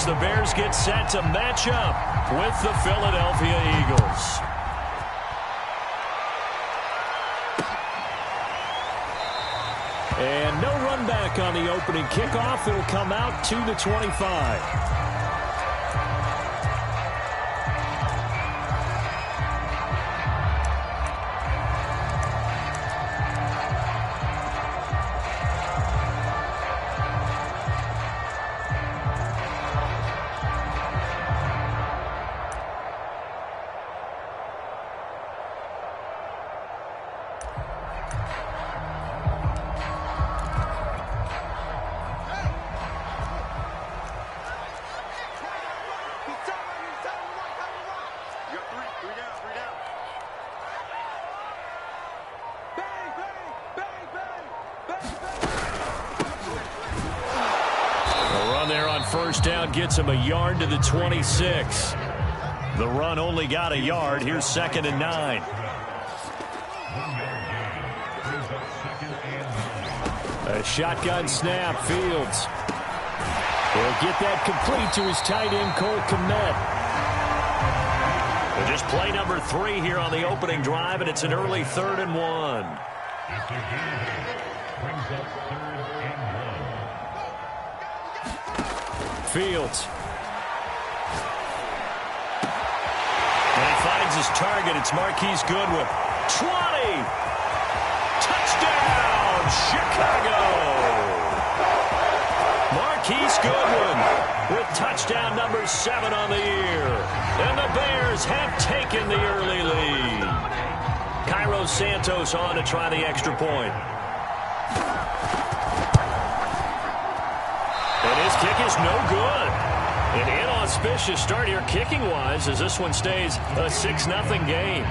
as the Bears get set to match up with the Philadelphia Eagles. And no run back on the opening kickoff. It'll come out to the 25. First down gets him a yard to the 26. The run only got a yard. Here's 2nd and 9. A shotgun snap. Fields. He'll get that complete to his tight end, Cole Kmet. Well, just play number 3 here on the opening drive, and it's an early 3rd and 1. Fields. And he finds his target. It's Marquise Goodwin. 20! Touchdown, Chicago! Marquise Goodwin with touchdown number 7 on the year. And the Bears have taken the early lead. Cairo Santos on to try the extra point. And his kick is no good. An inauspicious start here kicking-wise as this one stays a 6-0 game.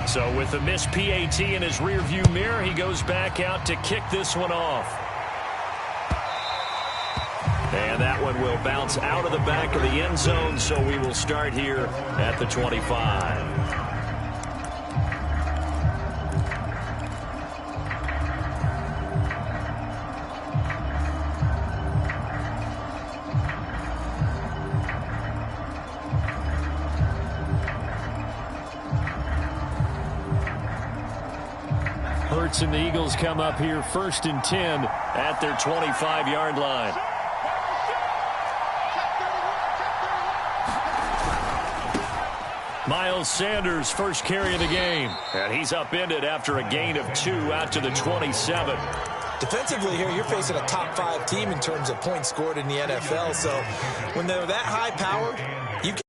So with the missed PAT in his rearview mirror, he goes back out to kick this one off. And that one will bounce out of the back of the end zone, so we will start here at the 25. And the Eagles come up here 1st and 10 at their 25-yard line. Miles Sanders, first carry of the game. And he's upended after a gain of 2 out to the 27. Defensively here, you're facing a top 5 team in terms of points scored in the NFL. So when they're that high-powered, you can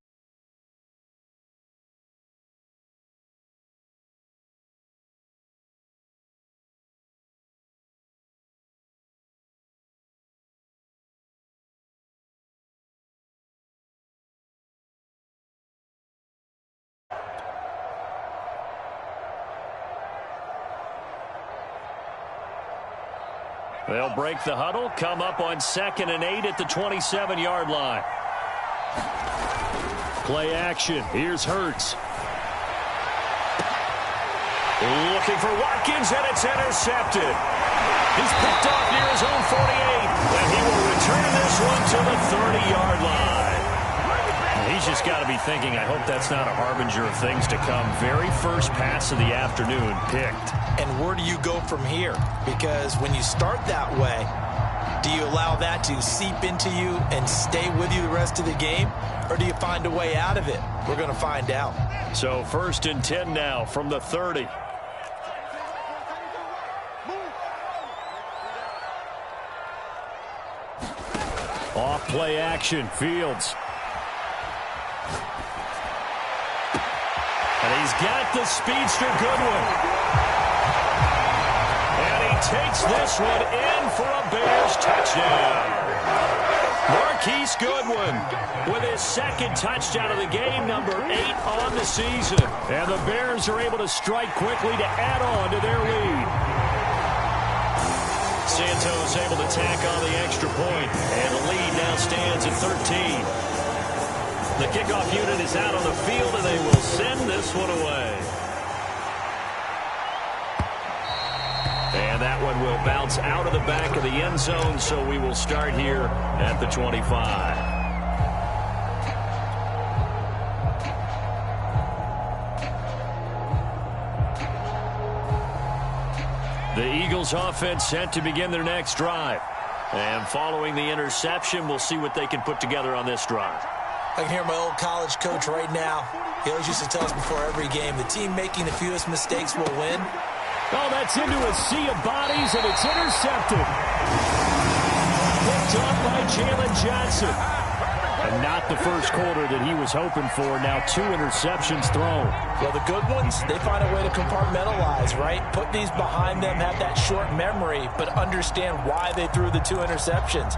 they'll break the huddle, come up on 2nd and 8 at the 27-yard line. Play action. Here's Hurts. Looking for Watkins, and it's intercepted. He's picked off near his own 48, and he will return this one to the 30-yard line. He's just got to be thinking, I hope that's not a harbinger of things to come. Very first pass of the afternoon picked. And where do you go from here? Because when you start that way, do you allow that to seep into you and stay with you the rest of the game? Or do you find a way out of it? We're going to find out. So 1st and 10 now from the 30. Off play action. Fields. And he's got the speedster Goodwin. And he takes this one in for a Bears touchdown. Marquise Goodwin with his 2nd touchdown of the game, number 8 on the season. And the Bears are able to strike quickly to add on to their lead. Santos able to tack on the extra point, and the lead now stands at 13. The kickoff unit is out on the field, and they will send this one away. And that one will bounce out of the back of the end zone, so we will start here at the 25. The Eagles offense set to begin their next drive. And following the interception, we'll see what they can put together on this drive. I can hear my old college coach right now. He always used to tell us before every game, the team making the fewest mistakes will win. Oh, that's into a sea of bodies, and it's intercepted. Picked off by Jalen Johnson. And not the first quarter that he was hoping for. Now 2 interceptions thrown. Well, the good ones, they find a way to compartmentalize, right? Put these behind them, have that short memory, but understand why they threw the 2 interceptions.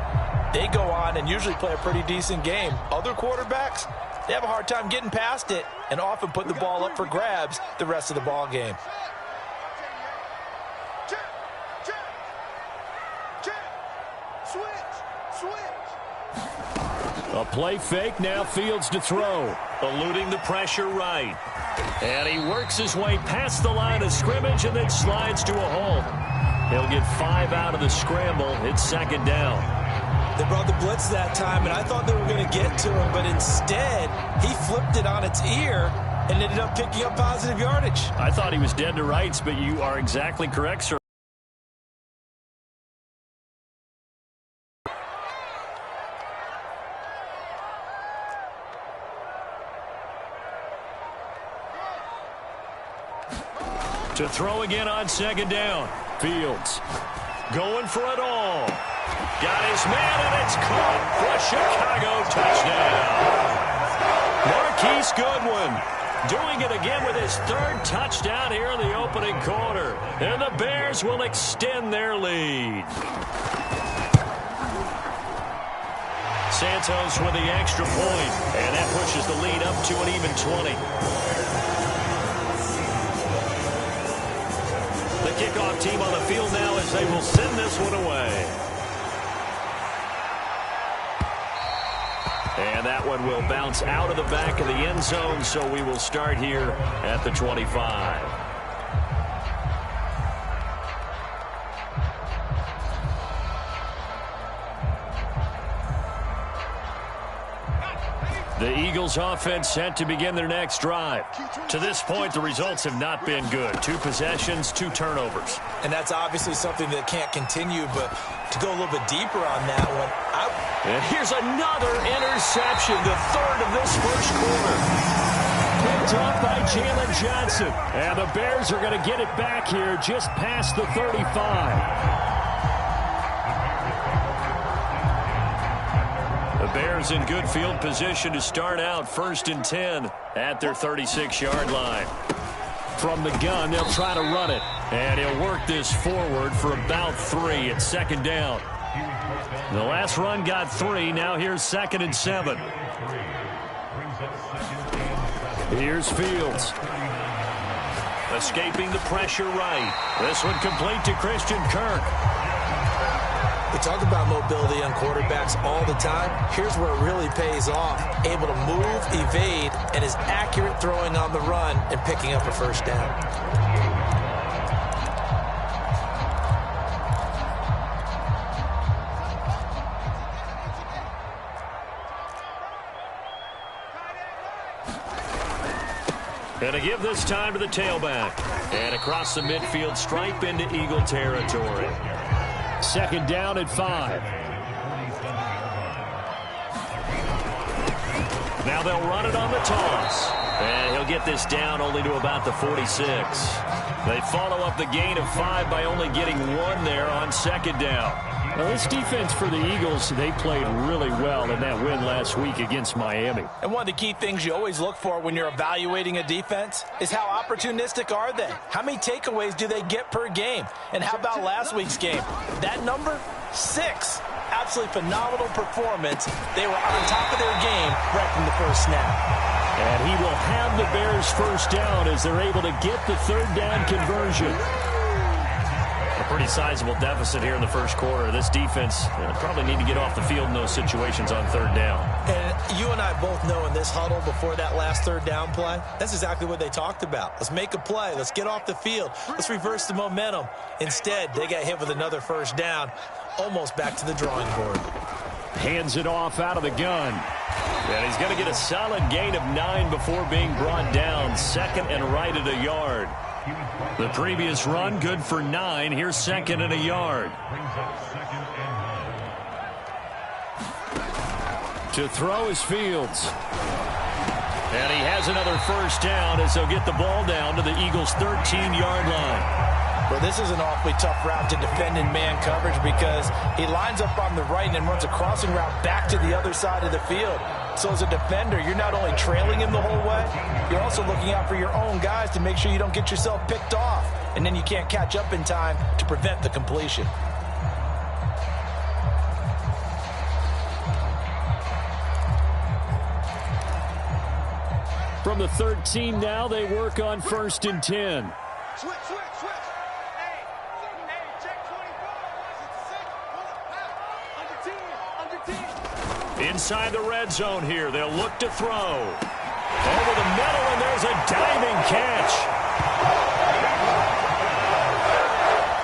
They go on and usually play a pretty decent game. Other quarterbacks, they have a hard time getting past it and often put the ball up for grabs the rest of the ball game. A play fake, now Fields to throw. Eluding the pressure right. And he works his way past the line of scrimmage and then slides to a hole. He'll get 5 out of the scramble. It's second down. They brought the blitz that time, and I thought they were going to get to him, but instead, he flipped it on its ear and ended up picking up positive yardage. I thought he was dead to rights, but you are exactly correct, sir. To throw again on second down. Fields going for it all. Got his man, and it's caught for a Chicago touchdown. Marquise Goodwin doing it again with his 3rd touchdown here in the opening quarter. And the Bears will extend their lead. Santos with the extra point, and that pushes the lead up to an even 20. The kickoff team on the field now as they will send this one away. And that one will bounce out of the back of the end zone, so we will start here at the 25. The Eagles offense set to begin their next drive. To this point, the results have not been good. 2 possessions, 2 turnovers. And that's obviously something that can't continue, but to go a little bit deeper on that one. And here's another interception, the 3rd of this first quarter. Picked off by Jalen Johnson. And the Bears are going to get it back here just past the 35. The Bears in good field position to start out 1st and 10 at their 36-yard line. From the gun, they'll try to run it. And he'll work this forward for about 3. It's second down. The last run got 3. Now here's 2nd and 7. Here's Fields. Escaping the pressure right. This one complete to Christian Kirk. We talk about mobility on quarterbacks all the time. Here's where it really pays off. Able to move, evade, and is accurate throwing on the run and picking up a first down. And to give this time to the tailback. And across the midfield stripe into Eagle territory. Second down at 5. Now they'll run it on the toss. And he'll get this down only to about the 46. They follow up the gain of 5 by only getting 1 there on second down. Now, this defense for the Eagles, they played really well in that win last week against Miami. And one of the key things you always look for when you're evaluating a defense is how opportunistic are they? How many takeaways do they get per game? And how about last week's game? That number, 6. Absolutely phenomenal performance. They were on top of their game right from the first snap. And he will have the Bears first down as they're able to get the 3rd down conversion. A Pretty sizable deficit here in the first quarter. This defense probably need to get off the field in those situations on third down. And you and I both know in this huddle before that last third down play, that's exactly what they talked about. Let's make a play. Let's get off the field. Let's reverse the momentum. Instead, they got hit with another first down, almost back to the drawing board. Hands it off out of the gun. And he's going to get a solid gain of 9 before being brought down. Second and right at a yard. The previous run, good for 9. Here's second and a yard. To throw is Fields. And he has another first down as they'll get the ball down to the Eagles' 13-yard line. Well, this is an awfully tough route to defend in man coverage because he lines up on the right and then runs a crossing route back to the other side of the field. So as a defender, you're not only trailing him the whole way, you're also looking out for your own guys to make sure you don't get yourself picked off. And then you can't catch up in time to prevent the completion. From the 13 now, they work on 1st and 10. Switch. Hey, check 24. Under 10. Inside the red zone here, they'll look to throw. Over the middle, and there's a diving catch.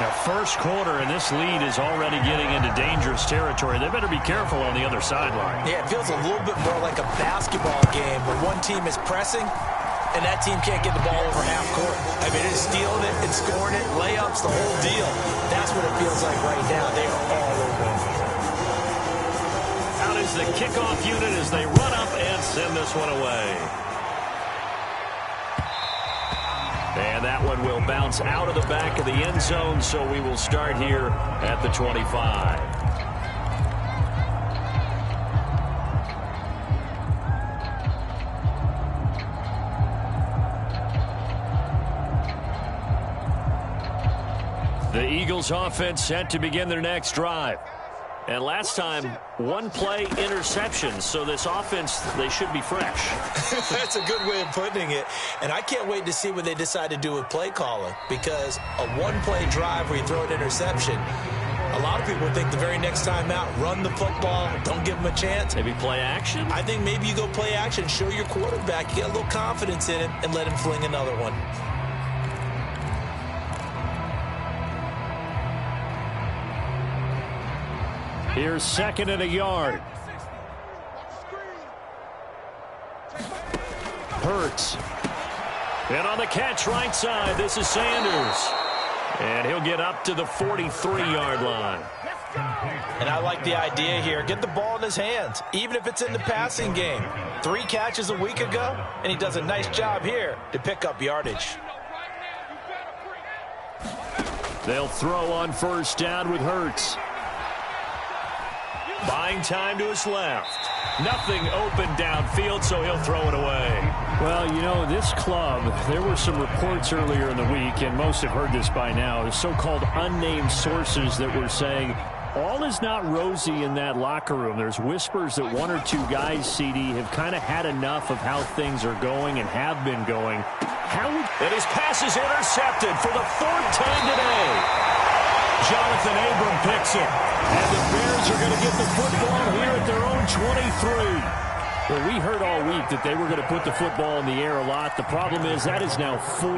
Now, first quarter, and this lead is already getting into dangerous territory. They better be careful on the other sideline. Yeah, it feels a little bit more like a basketball game where one team is pressing and that team can't get the ball over half court. I mean, it's stealing it, it's scoring it, layups, the whole deal. That's what it feels like right now. They are all over. Out is the kickoff unit as they run up and send this one away. And that one will bounce out of the back of the end zone, so we will start here at the 25. The Eagles offense set to begin their next drive. And last time, one play interception. So this offense, they should be fresh. That's a good way of putting it. And I can't wait to see what they decide to do with play calling. Because a one-play drive where you throw an interception, a lot of people think the very next time out, run the football, don't give them a chance. Maybe play action? I think maybe you go play action, show your quarterback, get a little confidence in him, and let him fling another one. Here's second and a yard. Hurts. And on the catch right side, this is Sanders. And he'll get up to the 43-yard line. And I like the idea here. Get the ball in his hands, even if it's in the passing game. 3 catches a week ago, and he does a nice job here to pick up yardage. They'll throw on first down with Hurts. Buying time to his left. Nothing open downfield, so he'll throw it away. Well, you know, this club, there were some reports earlier in the week, and most have heard this by now, the so-called unnamed sources that were saying all is not rosy in that locker room. There's whispers that 1 or 2 guys, CD, have kind of had enough of how things are going and have been going. And his pass is intercepted for the 4th time today. Jonathan Abram picks it. And the Bears are going to get the football here at their own 23. Well, we heard all week that they were going to put the football in the air a lot. The problem is that is now 4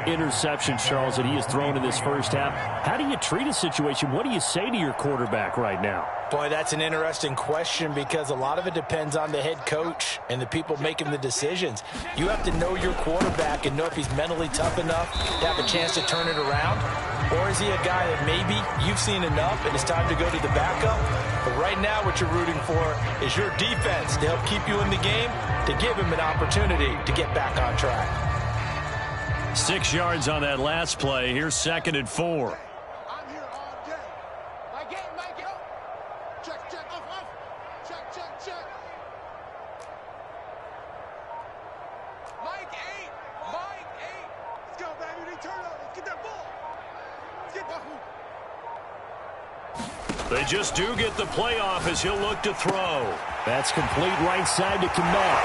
interceptions, Charles, that he has thrown in this first half. How do you treat a situation? What do you say to your quarterback right now? Boy, that's an interesting question because a lot of it depends on the head coach and the people making the decisions. You have to know your quarterback and know if he's mentally tough enough to have a chance to turn it around. Or is he a guy that maybe you've seen enough and it's time to go to the backup? But right now what you're rooting for is your defense to help keep you in the game, to give him an opportunity to get back on track. 6 yards on that last play. Here's 2nd and 4. I'm here all day. Mike it. Check, off. Check. Mike 8. Let's go, baby. They turn up. Let's get that ball. Let's get that. They just do get the playoff as he'll look to throw. That's complete right side to Kmet.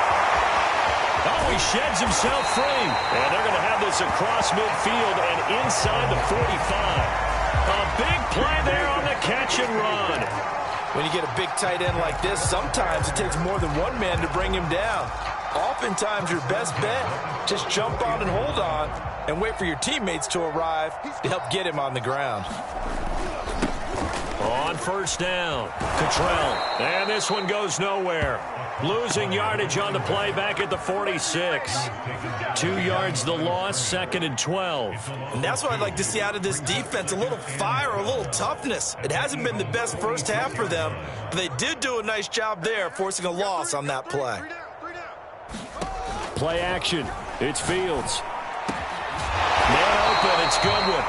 Oh, he sheds himself free. And they're going to have this across midfield and inside the 45. A big play there on the catch and run. When you get a big tight end like this, sometimes it takes more than one man to bring him down. Oftentimes, your best bet, just jump on and hold on and wait for your teammates to arrive to help get him on the ground. On first down, Cottrell. And this one goes nowhere. Losing yardage on the play back at the 46. 2 yards the loss, 2nd and 12. And that's what I'd like to see out of this defense, a little fire, a little toughness. It hasn't been the best first half for them, but they did do a nice job there, forcing a loss on that play. Play action. It's Fields. Man open, it's Goodwin.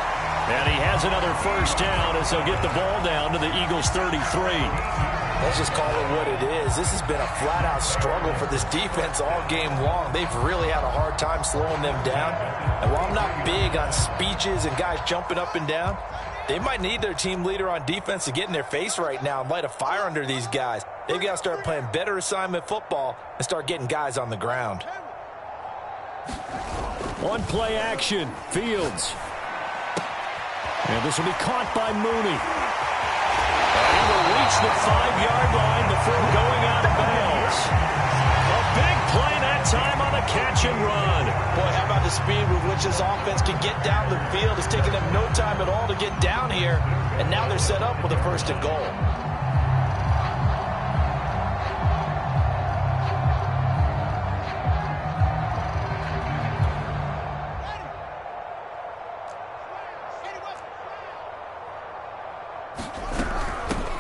And he has another first down as they'll get the ball down to the Eagles' 33. Let's just call it what it is. This has been a flat-out struggle for this defense all game long. They've really had a hard time slowing them down. And while I'm not big on speeches and guys jumping up and down, they might need their team leader on defense to get in their face right now and light a fire under these guys. They've got to start playing better assignment football and start getting guys on the ground. On play action, Fields. And this will be caught by Mooney. He will reach the 5-yard line before going out of bounds. A big play that time on the catch and run. Boy, how about the speed with which this offense can get down the field? It's taken them no time at all to get down here, and now they're set up with a 1st and goal.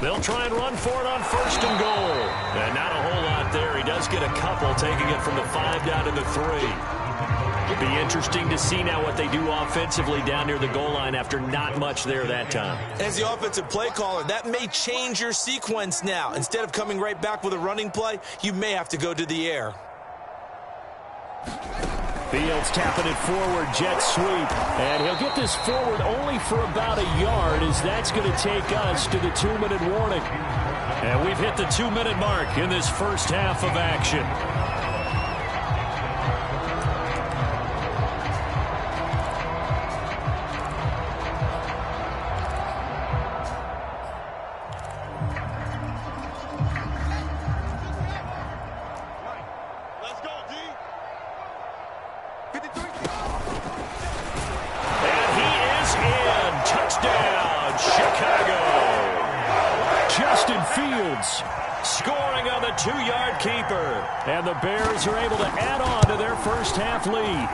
They'll try and run for it on 1st and goal. And not a whole lot there. He does get a couple, taking it from the 5 down to the 3. It'll be interesting to see now what they do offensively down near the goal line after not much there that time. As the offensive play caller, that may change your sequence now. Instead of coming right back with a running play, you may have to go to the air. Fields tapping it forward, jet sweep. And he'll get this forward only for about a yard, as that's going to take us to the 2-minute warning. And we've hit the 2-minute mark in this first half of action. Scoring on the 2-yard keeper. And the Bears are able to add on to their first half lead.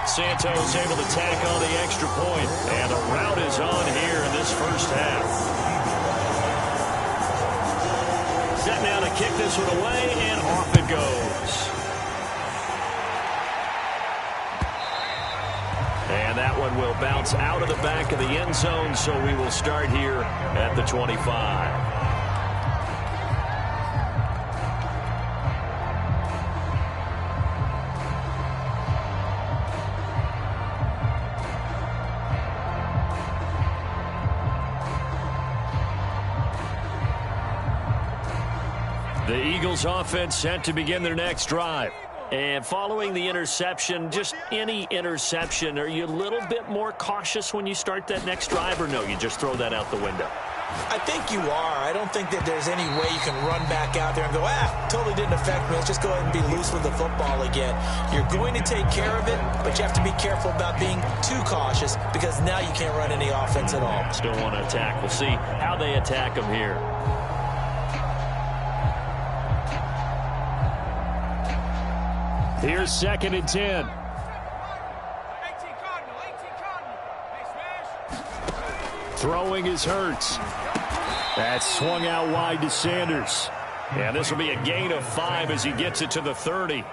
Santos able to tack on the extra point. And the rout is on here in this first half. Set now to kick this one away, and off it goes. And that one will bounce out of the back of the end zone, so we will start here at the 25. The Eagles offense set to begin their next drive. And following the interception, just any interception, are you a little bit more cautious when you start that next drive, or no, you just throw that out the window? I think you are. I don't think that there's any way you can run back out there and go, totally didn't affect me. Let's just go ahead and be loose with the football again. You're going to take care of it, but you have to be careful about being too cautious, because now you can't run any offense at all. Still want to attack. We'll see how they attack them here. Here's 2nd and 10. Throwing is Hurts. That's swung out wide to Sanders. And this will be a gain of 5 as he gets it to the 30.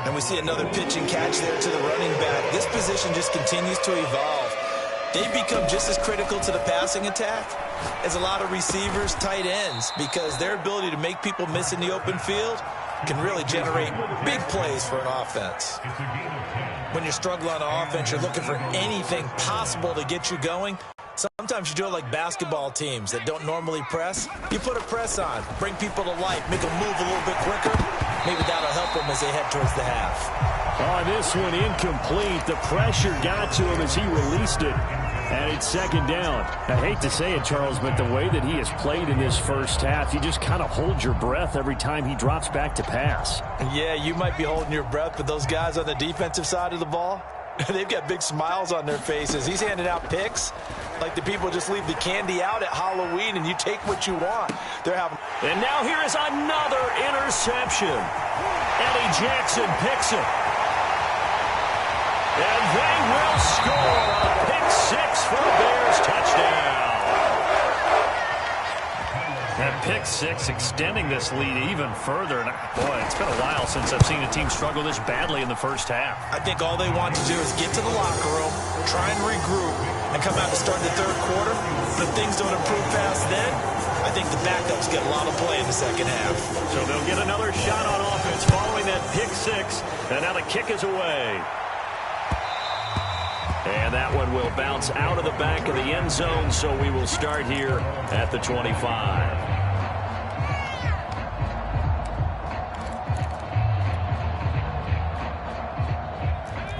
And we see another pitch and catch there to the running back. This position just continues to evolve. They've become just as critical to the passing attack as a lot of receivers, tight ends, because their ability to make people miss in the open field can really generate big plays for an offense. When you're struggling on offense, you're looking for anything possible to get you going. Sometimes you do it like basketball teams that don't normally press. You put a press on, bring people to life, make them move a little bit quicker. Maybe that'll help them as they head towards the half. Oh, this one incomplete. The pressure got to him as he released it. And it's second down. I hate to say it, Charles, but the way that he has played in this first half, you just kind of hold your breath every time he drops back to pass. Yeah, you might be holding your breath, but those guys on the defensive side of the ball, they've got big smiles on their faces. He's handing out picks like the people just leave the candy out at Halloween and you take what you want. They're having. And now here is another interception. Eddie Jackson picks it. And they will score a pick six for the Bears touchdown. That pick six extending this lead even further. And boy, it's been a while since I've seen a team struggle this badly in the first half. I think all they want to do is get to the locker room, try and regroup, and come out to start the third quarter. But if things don't improve fast then, I think the backups get a lot of play in the second half. So they'll get another shot on offense following that pick six. And now the kick is away. And that one will bounce out of the back of the end zone, so we will start here at the 25.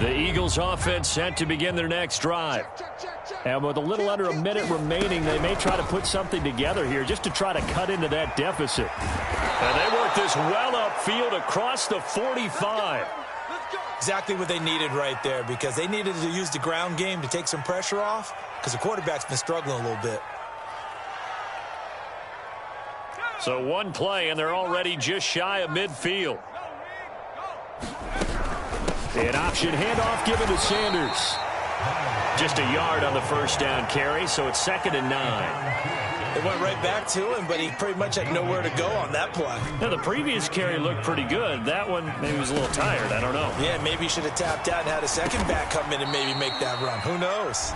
The Eagles offense set to begin their next drive. And with a little under a minute remaining, they may try to put something together here just to try to cut into that deficit. And they work this well upfield across the 45. Exactly what they needed right there, because they needed to use the ground game to take some pressure off, because the quarterback's been struggling a little bit. So one play, and they're already just shy of midfield. An option handoff given to Sanders. Just a yard on the first down carry, so it's 2nd and 9. It went right back to him, but he pretty much had nowhere to go on that play. Now, the previous carry looked pretty good. That one, maybe he was a little tired. I don't know. Yeah, maybe he should have tapped out and had a second back come in and maybe make that run. Who knows?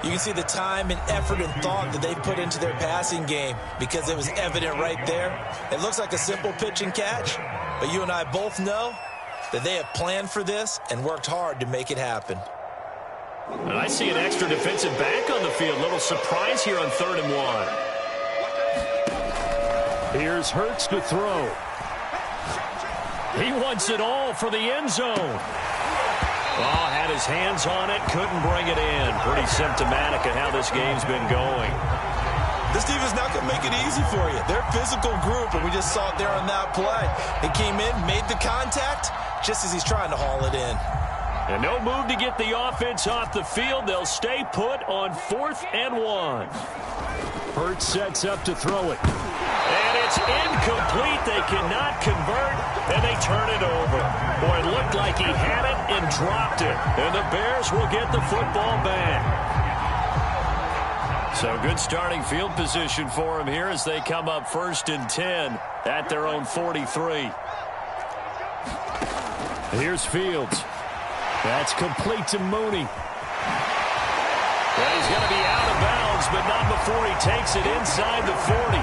You can see the time and effort and thought that they put into their passing game, because it was evident right there. It looks like a simple pitch and catch, but you and I both know that they have planned for this and worked hard to make it happen. And I see an extra defensive back on the field. Little surprise here on 3rd and 1. Here's Hurts to throw. He wants it all for the end zone. Oh, had his hands on it, couldn't bring it in. Pretty symptomatic of how this game's been going. This defense not going to make it easy for you. They're a physical group, and we just saw it there on that play. He came in, made the contact, just as he's trying to haul it in. And no move to get the offense off the field. They'll stay put on 4th and 1. Hurts sets up to throw it. And it's incomplete. They cannot convert, and they turn it over. Boy, it looked like he had it and dropped it. And the Bears will get the football back. So good starting field position for him here as they come up 1st and 10 at their own 43. Here's Fields. That's complete to Mooney. And he's going to be out of bounds, but not before he takes it inside the 40.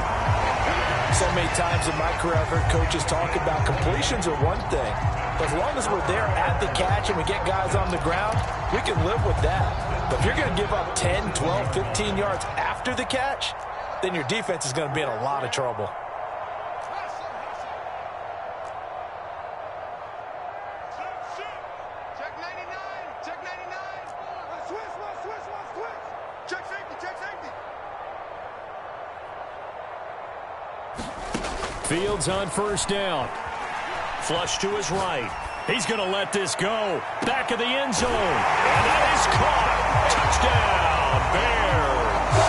So many times in my career, I've heard coaches talk about completions are one thing. But as long as we're there at the catch and we get guys on the ground, we can live with that. But if you're going to give up 10, 12, 15 yards after the catch, then your defense is going to be in a lot of trouble. Fields on 1st down. Flush to his right. He's going to let this go. Back of the end zone. And that is caught. Touchdown, Bears.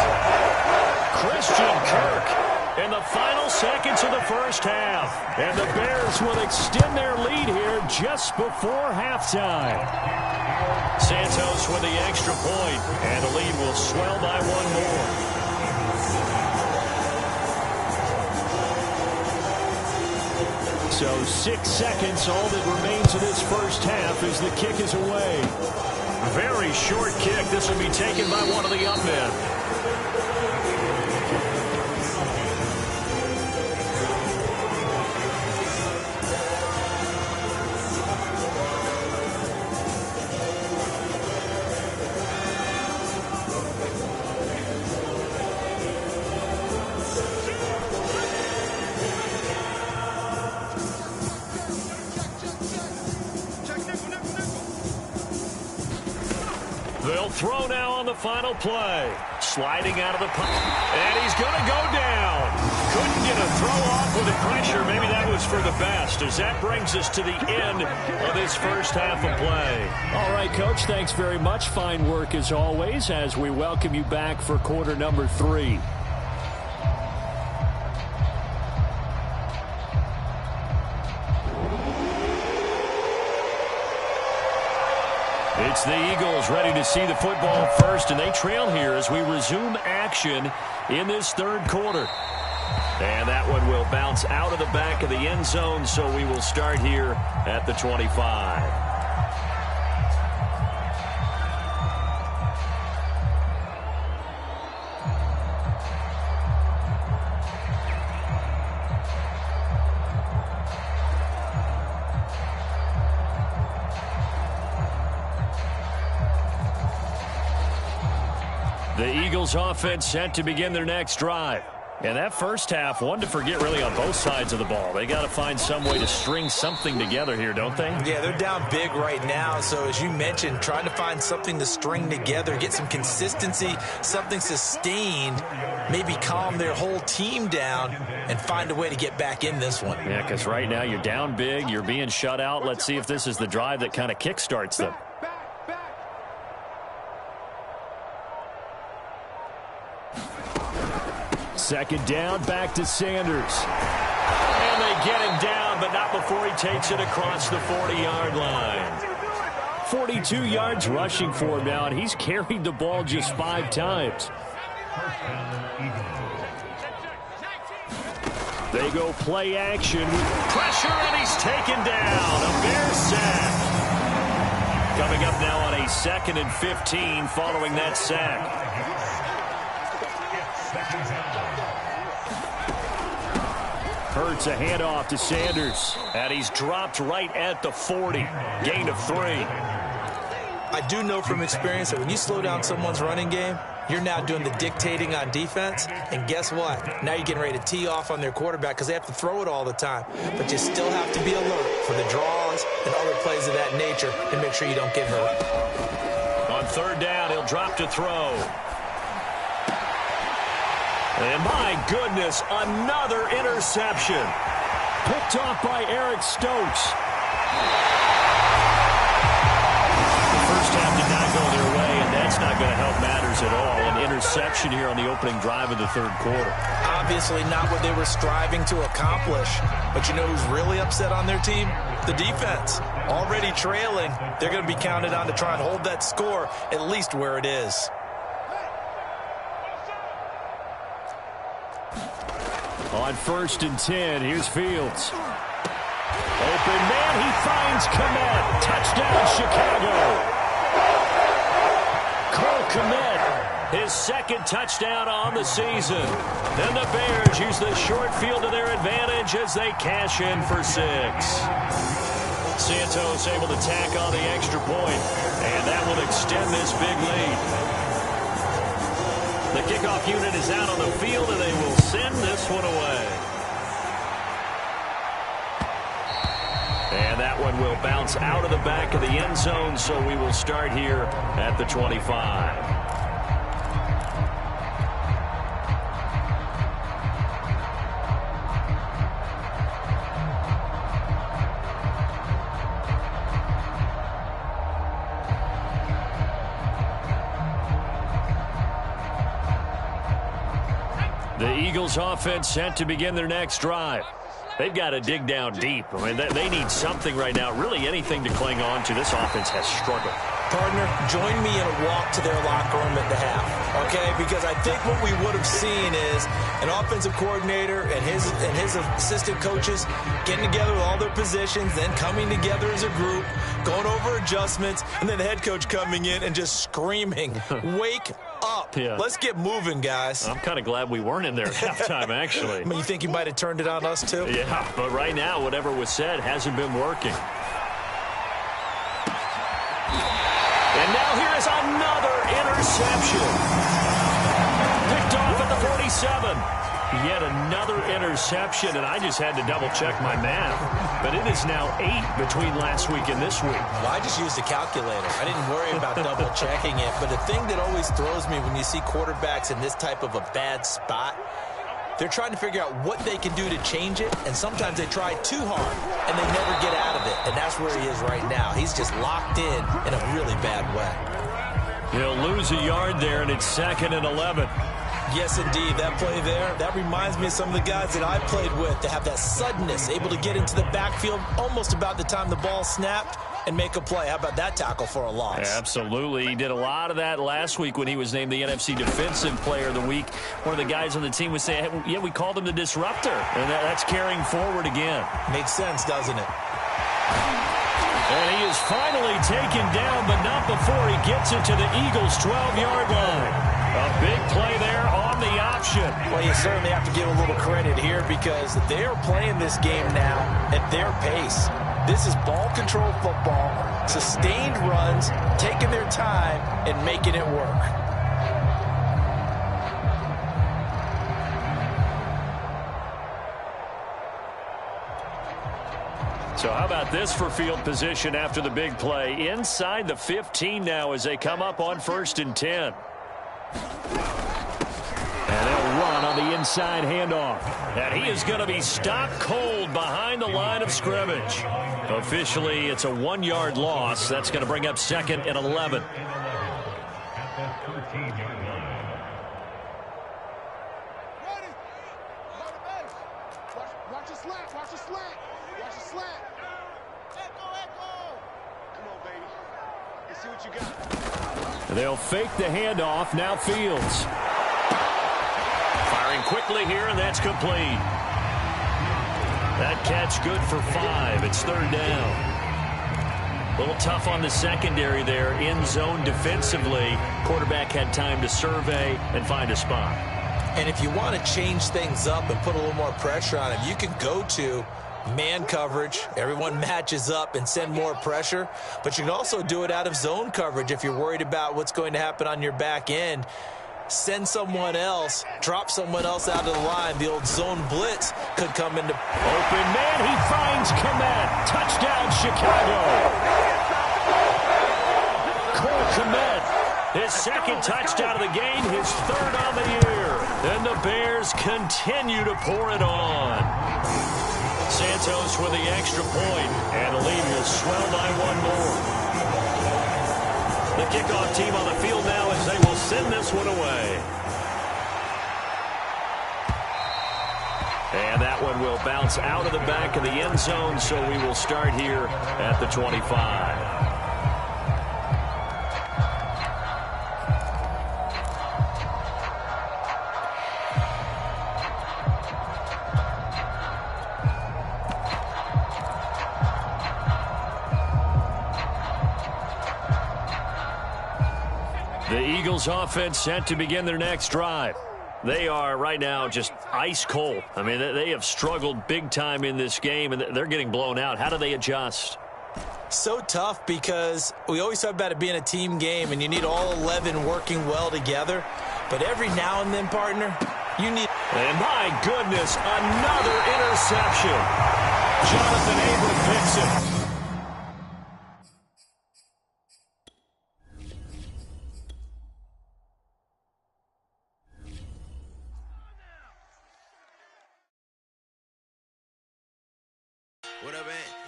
Christian Kirk in the final seconds of the first half. And the Bears will extend their lead here just before halftime. Santos with the extra point, and the lead will swell by 1 more. So 6 seconds, all that remains of this first half as the kick is away. Very short kick. This will be taken by one of the up men. throw now on the final play. Sliding out of the pocket. And he's going to go down. Couldn't get a throw off with the pressure. Maybe that was for the best, as that brings us to the end of this first half of play. All right, Coach, thanks very much. Fine work as always as we welcome you back for quarter number 3. It's the Eagles ready to see the football first, and they trail here as we resume action in this third quarter. And that one will bounce out of the back of the end zone, so we will start here at the 25. The Eagles offense set to begin their next drive. And that first half, one to forget really on both sides of the ball. They got to find some way to string something together here, don't they? Yeah, they're down big right now. So as you mentioned, trying to find something to string together, get some consistency, something sustained, maybe calm their whole team down and find a way to get back in this one. Yeah, because right now you're down big, you're being shut out. Let's see if this is the drive that kind of kickstarts them. Second down, back to Sanders. And they get him down, but not before he takes it across the 40-yard line. 42 yards rushing for him now, and he's carried the ball just 5 times. They go play action with pressure, and he's taken down. A Bears sack. Coming up now on a 2nd and 15 following that sack. Hurts a handoff to Sanders. And he's dropped right at the 40. Gain of 3. I do know from experience that when you slow down someone's running game, you're now doing the dictating on defense. And guess what? Now you're getting ready to tee off on their quarterback because they have to throw it all the time. But you still have to be alert for the draws and other plays of that nature and make sure you don't get hurt. On 3rd down, he'll drop to throw. And my goodness, another interception. Picked off by Eric Stokes. The first half did not go their way, and that's not going to help matters at all. An interception here on the opening drive of the 3rd quarter. Obviously not what they were striving to accomplish. But you know who's really upset on their team? The defense. Already trailing. They're going to be counted on to try and hold that score at least where it is. On 1st and 10, here's Fields. Open man, he finds Kmet. Touchdown, Chicago. Cole Kmet, his 2nd touchdown on the season. Then the Bears use the short field to their advantage as they cash in for 6. Santos able to tack on the extra point, and that will extend this big lead. The kickoff unit is out on the field, and they will send this one away. And that one will bounce out of the back of the end zone, so we will start here at the 25. The Eagles offense set to begin their next drive. They've got to dig down deep. I mean, they need something right now, really anything to cling on to. This offense has struggled. Partner, join me in a walk to their locker room at the half, okay? Because I think what we would have seen is an offensive coordinator and his assistant coaches getting together with all their positions, then coming together as a group, going over adjustments, and then the head coach coming in and just screaming, wake up. Yeah. Let's get moving, guys. I'm kind of glad we weren't in there at halftime, actually. I mean, you think you might have turned it on us, too? Yeah, but right now, whatever was said hasn't been working. And now here is another interception. Picked off at the 47. Yet another interception, and I just had to double-check my math. But it is now 8 between last week and this week. Well, I just used a calculator. I didn't worry about double-checking it. But the thing that always throws me when you see quarterbacks in this type of a bad spot, they're trying to figure out what they can do to change it, and sometimes they try too hard, and they never get out of it. And that's where he is right now. He's just locked in a really bad way. He'll lose a yard there, and it's 2nd and 11. Yes, indeed. That play there, that reminds me of some of the guys that I played with that have that suddenness, able to get into the backfield almost about the time the ball snapped and make a play. How about that tackle for a loss? Absolutely. He did a lot of that last week when he was named the NFC Defensive Player of the Week. One of the guys on the team would say, hey, yeah, we called him the disruptor. And that's carrying forward again. Makes sense, doesn't it? And he is finally taken down, but not before he gets it to the Eagles' 12-yard line. A big play there on the option. Well, you certainly have to give a little credit here because they are playing this game now at their pace. This is ball control football, sustained runs, taking their time, and making it work. So how about this for field position after the big play? Inside the 15 now as they come up on 1st and 10. And they'll run on the inside handoff. And he is going to be stopped cold behind the line of scrimmage. Officially, it's a 1-yard loss. That's going to bring up 2nd and 11. Watch the slant. Watch the slant. Watch the slant. Echo. Come on, baby. Let's see what you got. They'll fake the handoff. Now Fields. Firing quickly here, and that's complete. That catch good for 5. It's 3rd down. A little tough on the secondary there. In zone defensively. Quarterback had time to survey and find a spot. And if you want to change things up and put a little more pressure on him, you can go to man coverage. Everyone matches up and send more pressure. But you can also do it out of zone coverage if you're worried about what's going to happen on your back end. Send someone else, drop someone else out of the line. The old zone blitz could come into open man. He finds Kmet. Touchdown, Chicago. Cole Kmet. His 2nd touchdown of the game, his 3rd on the year. Then the Bears continue to pour it on. Santos with the extra point, and the lead will swell by 1 more. The kickoff team on the field now as they will send this one away. And that one will bounce out of the back of the end zone, so we will start here at the 25. The Eagles offense set to begin their next drive. They are right now just ice cold. I mean, they have struggled big time in this game, and they're getting blown out. How do they adjust? So tough because we always talk about it being a team game, and you need all 11 working well together. But every now and then, partner, you need... And my goodness, another interception. Jonathan Abram picks it. What up, man?